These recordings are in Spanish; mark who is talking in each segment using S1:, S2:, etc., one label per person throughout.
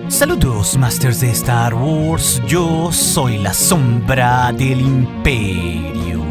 S1: Saludos, Masters de Star Wars. Yo soy la sombra del Imperio.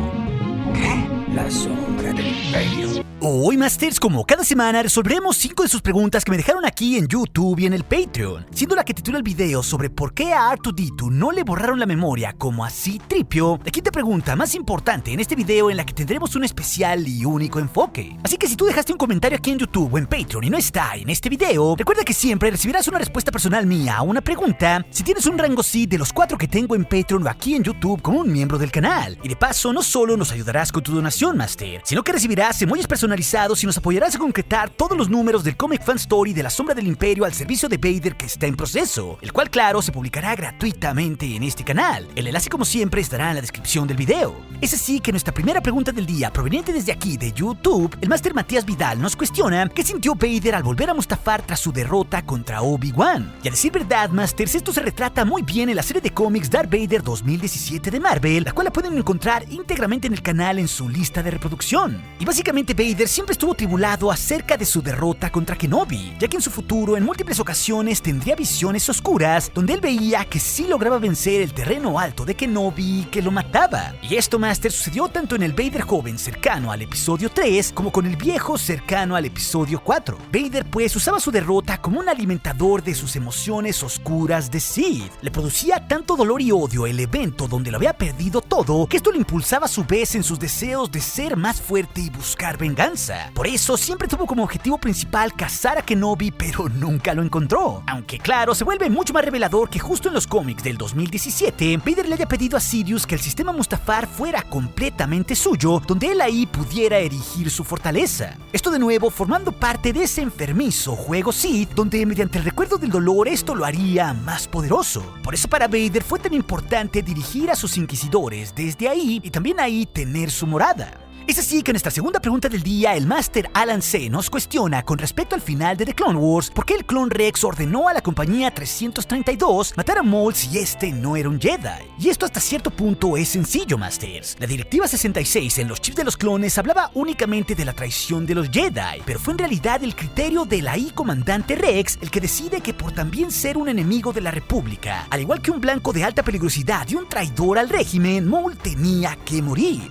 S2: ¿Qué? La sombra del Imperio.
S1: Hoy, Masters, como cada semana, resolveremos 5 de sus preguntas que me dejaron aquí en YouTube y en el Patreon, siendo la que titula el video sobre por qué a R2-D2 no le borraron la memoria como a C-3PO, la quinta pregunta más importante en este video en la que tendremos un especial y único enfoque. Así que si tú dejaste un comentario aquí en YouTube o en Patreon y no está en este video, recuerda que siempre recibirás una respuesta personal mía a una pregunta si tienes un rango C de los 4 que tengo en Patreon o aquí en YouTube como un miembro del canal. Y de paso, no solo nos ayudarás con tu donación, Master, sino que recibirás emojis personalizados y nos apoyarás a concretar todos los números del Comic Fan Story de la Sombra del Imperio al servicio de Vader que está en proceso, el cual, claro, se publicará gratuitamente en este canal. El enlace, como siempre, estará en la descripción del video. Es así que nuestra primera pregunta del día, proveniente desde aquí de YouTube, el Master Matías Vidal nos cuestiona qué sintió Vader al volver a Mustafar tras su derrota contra Obi-Wan. Y a decir verdad, Masters, esto se retrata muy bien en la serie de cómics Darth Vader 2017 de Marvel, la cual la pueden encontrar íntegramente en el canal en su lista de reproducción. Y básicamente Vader siempre estuvo tribulado acerca de su derrota contra Kenobi, ya que en su futuro en múltiples ocasiones tendría visiones oscuras donde él veía que sí lograba vencer el terreno alto de Kenobi y que lo mataba. Y esto, Master, sucedió tanto en el Vader joven cercano al episodio 3 como con el viejo cercano al episodio 4. Vader pues usaba su derrota como un alimentador de sus emociones oscuras de Sith. Le producía tanto dolor y odio el evento donde lo había perdido todo que esto lo impulsaba a su vez en sus deseos de ser más fuerte y buscar venganza. Por eso siempre tuvo como objetivo principal cazar a Kenobi, pero nunca lo encontró. Aunque claro, se vuelve mucho más revelador que justo en los cómics del 2017, Vader le haya pedido a Sidious que el sistema Mustafar fuera completamente suyo, donde él ahí pudiera erigir su fortaleza. Esto de nuevo formando parte de ese enfermizo juego Sith, donde mediante el recuerdo del dolor esto lo haría más poderoso. Por eso para Vader fue tan importante dirigir a sus inquisidores desde ahí y también ahí tener su morada. Es así que en nuestra segunda pregunta del día, el Master Alan C. nos cuestiona con respecto al final de The Clone Wars por qué el Clon Rex ordenó a la compañía 332 matar a Maul si este no era un Jedi. Y esto hasta cierto punto es sencillo, Masters. La Directiva 66 en los chips de los clones hablaba únicamente de la traición de los Jedi, pero fue en realidad el criterio del ahí comandante Rex el que decide que por también ser un enemigo de la República, al igual que un blanco de alta peligrosidad y un traidor al régimen, Maul tenía que morir.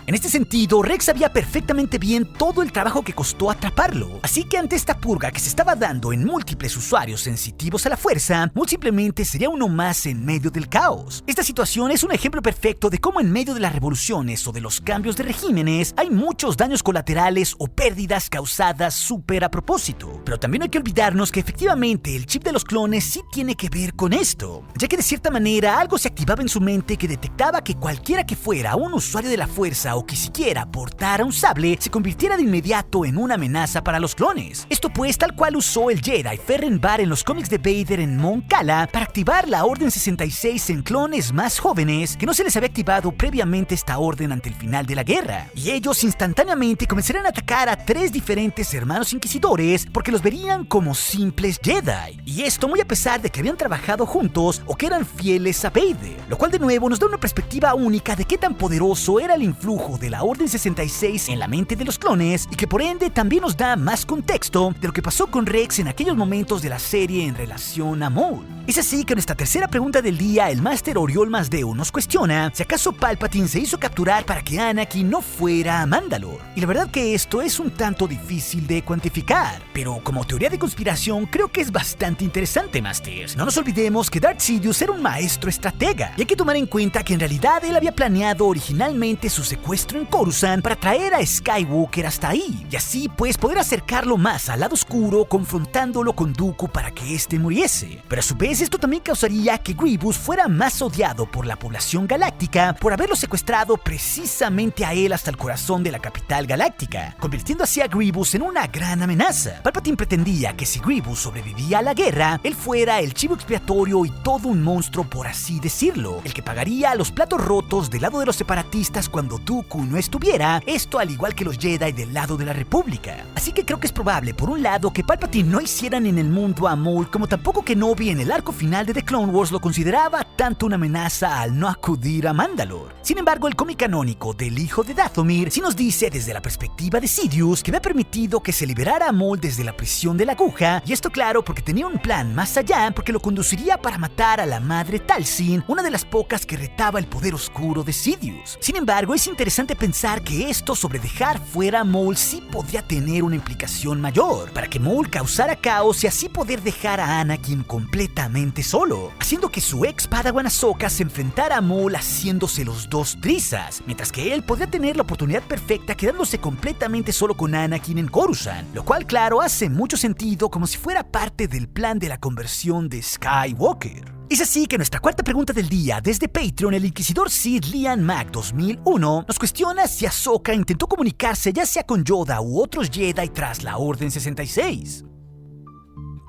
S1: En este sentido, Rex sabía perfectamente bien todo el trabajo que costó atraparlo, así que ante esta purga que se estaba dando en múltiples usuarios sensitivos a la fuerza, Maul simplemente sería uno más en medio del caos. Esta situación es un ejemplo perfecto de cómo en medio de las revoluciones o de los cambios de regímenes hay muchos daños colaterales o pérdidas causadas súper a propósito. Pero también hay que olvidarnos que efectivamente el chip de los clones sí tiene que ver con esto, ya que de cierta manera algo se activaba en su mente que detectaba que cualquiera que fuera un usuario de la fuerza o que siquiera portara un sable se convirtiera de inmediato en una amenaza para los clones. Esto pues tal cual usó el Jedi Ferren Bar en los cómics de Vader en Mon Cala para activar la Orden 66 en clones más jóvenes que no se les había activado previamente esta orden ante el final de la guerra. Y ellos instantáneamente comenzarían a atacar a 3 diferentes hermanos inquisidores porque los verían como simples Jedi. Y esto muy a pesar de que habían trabajado juntos o que eran fieles a Vader, lo cual de nuevo nos da una perspectiva única de qué tan poderoso era el influjo de la Orden 66 en la mente de los clones y que por ende también nos da más contexto de lo que pasó con Rex en aquellos momentos de la serie en relación a Maul. Es así que nuestra tercera pregunta del día, el Master Oriol Masdeu nos cuestiona si acaso Palpatine se hizo capturar para que Anakin no fuera a Mandalore. Y la verdad que esto es un tanto difícil de cuantificar, pero como teoría de conspiración creo que es bastante interesante, Masters. No nos olvidemos que Darth Sidious era un maestro estratega y hay que tomar en cuenta que en realidad él había planeado originalmente su secuestro en Coruscant para traer a Skywalker hasta ahí y así pues poder acercarlo más al lado oscuro confrontándolo con Dooku para que éste muriese. Pero a su vez esto también causaría que Grievous fuera más odiado por la población galáctica por haberlo secuestrado precisamente a él hasta el corazón de la capital galáctica, convirtiendo así a Grievous en una gran amenaza. Palpatine pretendía que si Grievous sobrevivía a la guerra, él fuera el chivo expiatorio y todo un monstruo por así decirlo, el que pagaría los platos rotos del lado de los separatistas cuando Dooku Dooku no estuviera, esto al igual que los Jedi del lado de la República. Así que creo que es probable, por un lado, que Palpatine no hicieran en el mundo a Maul, como tampoco que Kenobi en el arco final de The Clone Wars lo consideraba tanto una amenaza al no acudir a Mandalore. Sin embargo, el cómic canónico del hijo de Dathomir sí nos dice desde la perspectiva de Sidious que había permitido que se liberara a Maul desde la prisión de la aguja, y esto claro porque tenía un plan más allá, porque lo conduciría para matar a la madre Talzin, una de las pocas que retaba el poder oscuro de Sidious. Sin embargo, es interesante pensar que esto sobre dejar fuera a Maul sí podría tener una implicación mayor, para que Maul causara caos y así poder dejar a Anakin completamente solo, haciendo que su ex Padawan Ahsoka se enfrentara a Maul haciéndose los dos trizas, mientras que él podría tener la oportunidad perfecta quedándose completamente solo con Anakin en Coruscant, lo cual claro hace mucho sentido como si fuera parte del plan de la conversión de Skywalker. Es así que nuestra cuarta pregunta del día desde Patreon, el inquisidor Sid Lian Mac 2001 nos cuestiona si Ahsoka intentó comunicarse ya sea con Yoda u otros Jedi tras la Orden 66.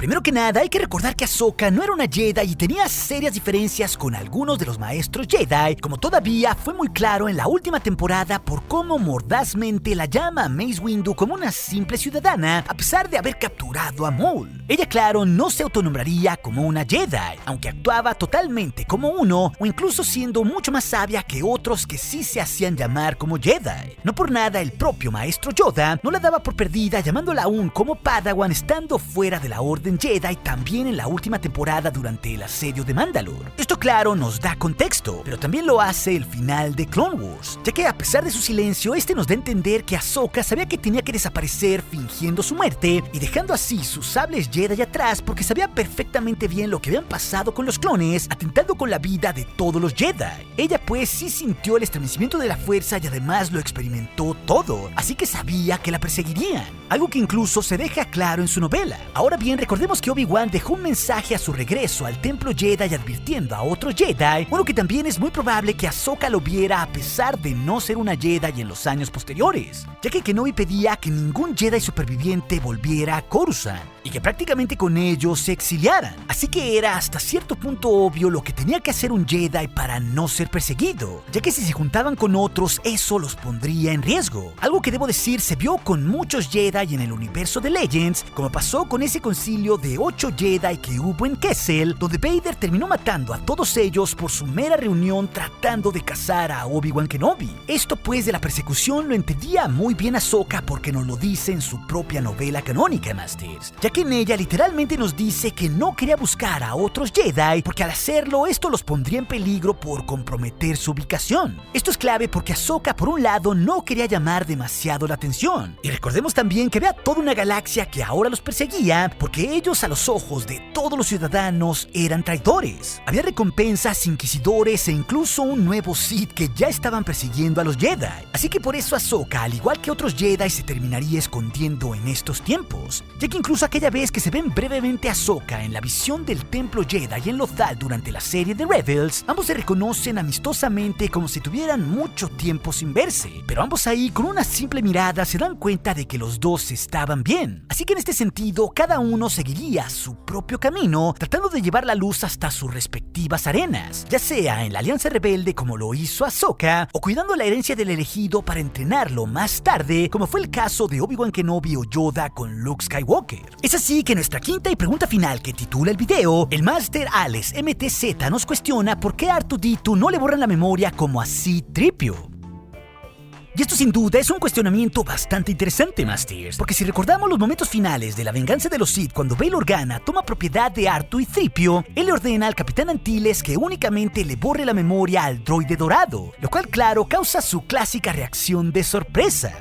S1: Primero que nada, hay que recordar que Ahsoka no era una Jedi y tenía serias diferencias con algunos de los maestros Jedi, como todavía fue muy claro en la última temporada por cómo mordazmente la llama a Mace Windu como una simple ciudadana, a pesar de haber capturado a Maul. Ella, claro, no se autonombraría como una Jedi, aunque actuaba totalmente como uno, o incluso siendo mucho más sabia que otros que sí se hacían llamar como Jedi. No por nada el propio maestro Yoda no la daba por perdida, llamándola aún como Padawan estando fuera de la Orden Jedi también en la última temporada durante el asedio de Mandalore. Esto claro nos da contexto, pero también lo hace el final de Clone Wars, ya que a pesar de su silencio, este nos da a entender que Ahsoka sabía que tenía que desaparecer fingiendo su muerte y dejando así sus sables Jedi atrás porque sabía perfectamente bien lo que habían pasado con los clones, atentando con la vida de todos los Jedi. Ella pues sí sintió el estremecimiento de la fuerza y además lo experimentó todo, así que sabía que la perseguirían, algo que incluso se deja claro en su novela. Ahora bien, recordemos que Obi-Wan dejó un mensaje a su regreso al templo Jedi advirtiendo a otros Jedi, bueno que también es muy probable que Ahsoka lo viera a pesar de no ser una Jedi en los años posteriores, ya que Kenobi pedía que ningún Jedi superviviente volviera a Coruscant y que prácticamente con ellos se exiliaran, así que era hasta cierto punto obvio lo que tenía que hacer un Jedi para no ser perseguido, ya que si se juntaban con otros eso los pondría en riesgo, algo que debo decir se vio con muchos Jedi en el universo de Legends, como pasó con ese concilio de 8 Jedi que hubo en Kessel, donde Vader terminó matando a todos ellos por su mera reunión tratando de cazar a Obi-Wan Kenobi. Esto pues de la persecución lo entendía muy bien Ahsoka porque nos lo dice en su propia novela canónica, Masters, ya que en ella literalmente nos dice que no quería buscar a otros Jedi porque al hacerlo esto los pondría en peligro por comprometer su ubicación. Esto es clave porque Ahsoka por un lado no quería llamar demasiado la atención, y recordemos también que había toda una galaxia que ahora los perseguía porque ellos a los ojos de todos los ciudadanos eran traidores. Había recompensas, inquisidores e incluso un nuevo Sith que ya estaban persiguiendo a los Jedi, así que por eso Ahsoka, al igual que otros Jedi, se terminaría escondiendo en estos tiempos, ya que incluso aquella vez que se ven brevemente a Ahsoka en la visión del templo Jedi en Lothal durante la serie de Rebels, ambos se reconocen amistosamente como si tuvieran mucho tiempo sin verse, pero ambos ahí con una simple mirada se dan cuenta de que los dos estaban bien, así que en este sentido cada uno seguiría su propio camino tratando de llevar la luz hasta sus respectivas arenas, ya sea en la Alianza Rebelde como lo hizo Ahsoka o cuidando la herencia del elegido para entrenarlo más tarde como fue el caso de Obi-Wan Kenobi o Yoda con Luke Skywalker. Es así que nuestra quinta y pregunta final que titula el video, el Master Alex MTZ nos cuestiona por qué a R2-D2 no le borran la memoria como a C-3PO. Y esto sin duda es un cuestionamiento bastante interesante, Masters, porque si recordamos los momentos finales de la venganza de los Sith cuando Bail Organa toma propiedad de R2 y 3PO, él le ordena al Capitán Antilles que únicamente le borre la memoria al droide dorado, lo cual claro causa su clásica reacción de sorpresa.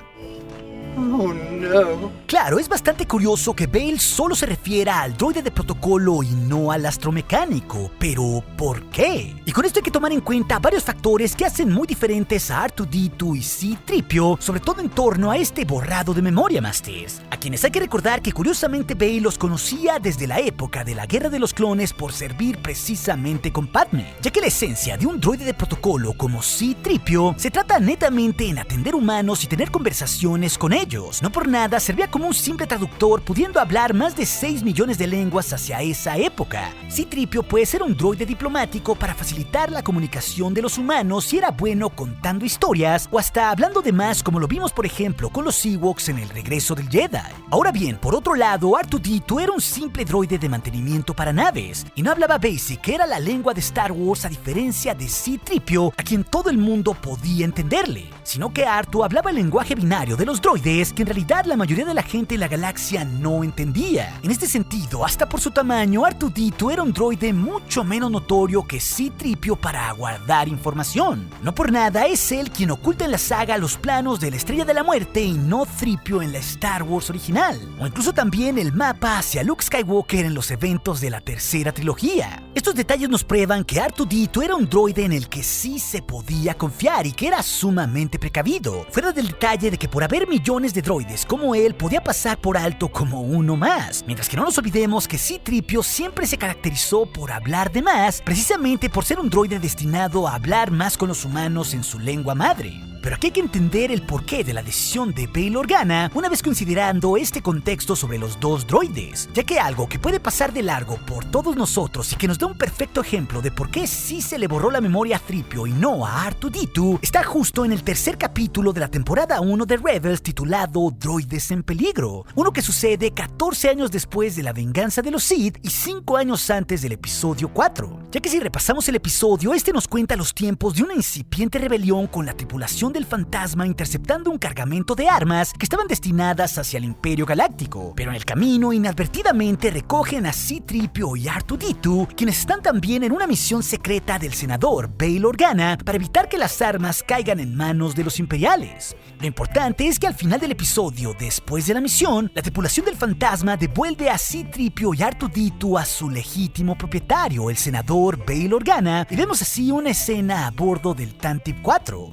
S2: Oh no.
S1: Claro, es bastante curioso que Bail solo se refiera al droide de protocolo y no al astromecánico, pero ¿por qué? Y con esto hay que tomar en cuenta varios factores que hacen muy diferentes a R2-D2 y C-3PO, sobre todo en torno a este borrado de memoria, Masters, a quienes hay que recordar que curiosamente Bail los conocía desde la época de la Guerra de los Clones por servir precisamente con Padme, ya que la esencia de un droide de protocolo como C-3PO se trata netamente en atender humanos y tener conversaciones con ellos. ellos. No por nada servía como un simple traductor, pudiendo hablar más de 6 millones de lenguas hacia esa época. C-3PO puede ser un droide diplomático para facilitar la comunicación de los humanos si era bueno contando historias o hasta hablando de más, como lo vimos por ejemplo con los Ewoks en El Regreso del Jedi. Ahora bien, por otro lado, R2-D2 era un simple droide de mantenimiento para naves y no hablaba Basic, que era la lengua de Star Wars, a diferencia de C-3PO, a quien todo el mundo podía entenderle, sino que R2 hablaba el lenguaje binario de los droides, que en realidad la mayoría de la gente en la galaxia no entendía. En este sentido, hasta por su tamaño, R2-D2 era un droide mucho menos notorio que C-3PO para guardar información. No por nada es él quien oculta en la saga los planos de la Estrella de la Muerte y no 3PO en la Star Wars original, o incluso también el mapa hacia Luke Skywalker en los eventos de la tercera trilogía. Estos detalles nos prueban que R2-D2 era un droide en el que sí se podía confiar y que era sumamente precavido, fuera del detalle de que por haber millones de droides como él podía pasar por alto como uno más, mientras que no nos olvidemos que C-3PO siempre se caracterizó por hablar de más, precisamente por ser un droide destinado a hablar más con los humanos en su lengua madre. Pero aquí hay que entender el porqué de la decisión de Bail Organa una vez considerando este contexto sobre los dos droides, ya que algo que puede pasar de largo por todos nosotros y que nos da un perfecto ejemplo de por qué sí se le borró la memoria a 3PO y no a R2-D2 está justo en el tercer capítulo de la temporada 1 de Rebels, titulado Droides en Peligro, uno que sucede 14 años después de la venganza de los Sith y 5 años antes del episodio 4, ya que si repasamos el episodio, este nos cuenta los tiempos de una incipiente rebelión con la tripulación del Fantasma interceptando un cargamento de armas que estaban destinadas hacia el Imperio Galáctico, pero en el camino inadvertidamente recogen a C-3PO y R2-D2, quienes están también en una misión secreta del senador Bail Organa para evitar que las armas caigan en manos de los imperiales. Lo importante es que al final del episodio, después de la misión, la tripulación del Fantasma devuelve a C-3PO y R2-D2 a su legítimo propietario, el senador Bail Organa, y vemos así una escena a bordo del Tantive 4.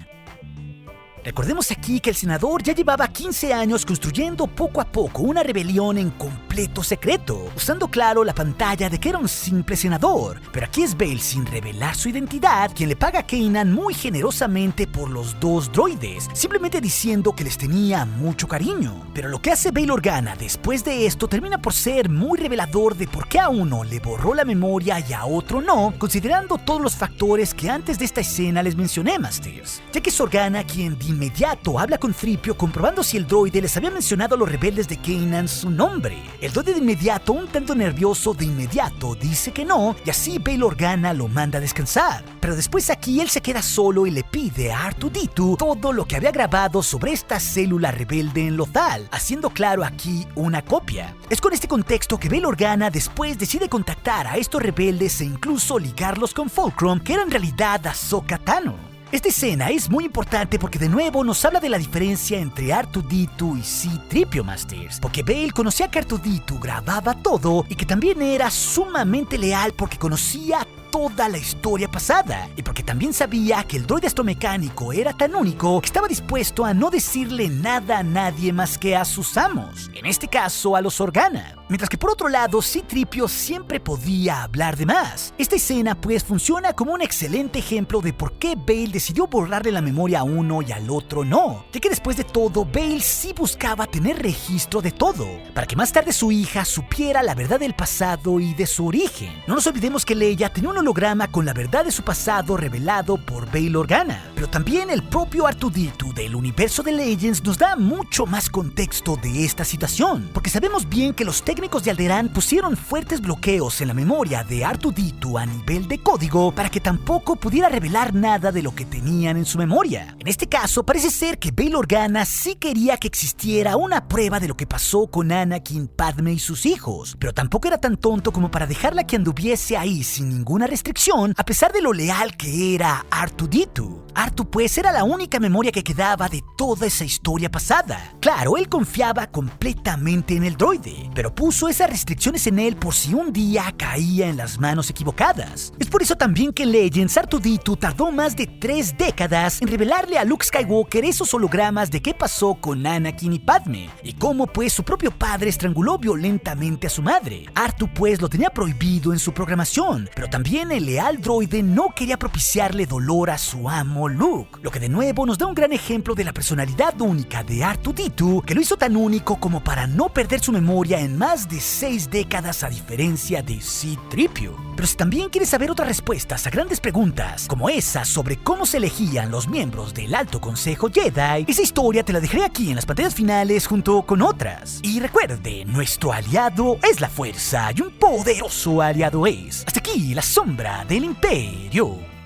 S1: Recordemos aquí que el senador ya llevaba 15 años construyendo poco a poco una rebelión en completo secreto, usando claro la pantalla de que era un simple senador, pero aquí es Bail, sin revelar su identidad, quien le paga a Kanan muy generosamente por los dos droides, simplemente diciendo que les tenía mucho cariño. Pero lo que hace Bail Organa después de esto termina por ser muy revelador de por qué a uno le borró la memoria y a otro no, considerando todos los factores que antes de esta escena les mencioné, Masters, ya que es Organa quien de inmediato habla con 3PO comprobando si el droide les había mencionado a los rebeldes de Kanan su nombre. El droide de inmediato, un tanto nervioso, de inmediato dice que no, y así Bail Organa lo manda a descansar. Pero después aquí él se queda solo y le pide a R2-D2 todo lo que había grabado sobre esta célula rebelde en Lothal, haciendo claro aquí una copia. Es con este contexto que Bail Organa después decide contactar a estos rebeldes e incluso ligarlos con Fulcrum, que era en realidad Ahsoka Tano. Esta escena es muy importante porque de nuevo nos habla de la diferencia entre R2-D2 y C-3PO, Masters, porque Bail conocía que R2-D2 grababa todo y que también era sumamente leal porque conocía toda la historia pasada, y porque también sabía que el droide astromecánico era tan único que estaba dispuesto a no decirle nada a nadie más que a sus amos, en este caso a los Organa. Mientras que por otro lado, C-3PO siempre podía hablar de más. Esta escena pues funciona como un excelente ejemplo de por qué Bail decidió borrarle la memoria a uno y al otro no, ya que después de todo, Bail sí buscaba tener registro de todo, para que más tarde su hija supiera la verdad del pasado y de su origen. No nos olvidemos que Leia tenía un holograma con la verdad de su pasado revelado por Bail Organa, pero también el propio R2-D2 del universo de Legends nos da mucho más contexto de esta situación, porque sabemos bien que los técnicos de Alderaan pusieron fuertes bloqueos en la memoria de R2-D2 a nivel de código para que tampoco pudiera revelar nada de lo que tenían en su memoria. En este caso parece ser que Bail Organa sí quería que existiera una prueba de lo que pasó con Anakin, Padme y sus hijos, pero tampoco era tan tonto como para dejarla que anduviese ahí sin ninguna restricción, a pesar de lo leal que era R2-D2. R2 pues era la única memoria que quedaba de toda esa historia pasada. Claro, él confiaba completamente en el droide, pero puso esas restricciones en él por si un día caía en las manos equivocadas. Es por eso también que en Legends R2-D2 tardó más de 3 décadas en revelarle a Luke Skywalker esos hologramas de qué pasó con Anakin y Padme, y cómo pues su propio padre estranguló violentamente a su madre. R2 pues lo tenía prohibido en su programación, pero también el leal droide no quería propiciarle dolor a su amo Luke, lo que de nuevo nos da un gran ejemplo de la personalidad única de R2-D2, que lo hizo tan único como para no perder su memoria en más de 6 décadas a diferencia de C-3PO. Pero si también quieres saber otras respuestas a grandes preguntas, como esa sobre cómo se elegían los miembros del Alto Consejo Jedi, esa historia te la dejaré aquí en las pantallas finales junto con otras. Y recuerde, nuestro aliado es la fuerza y un poderoso aliado es. Hasta aquí la sombra del Imperio.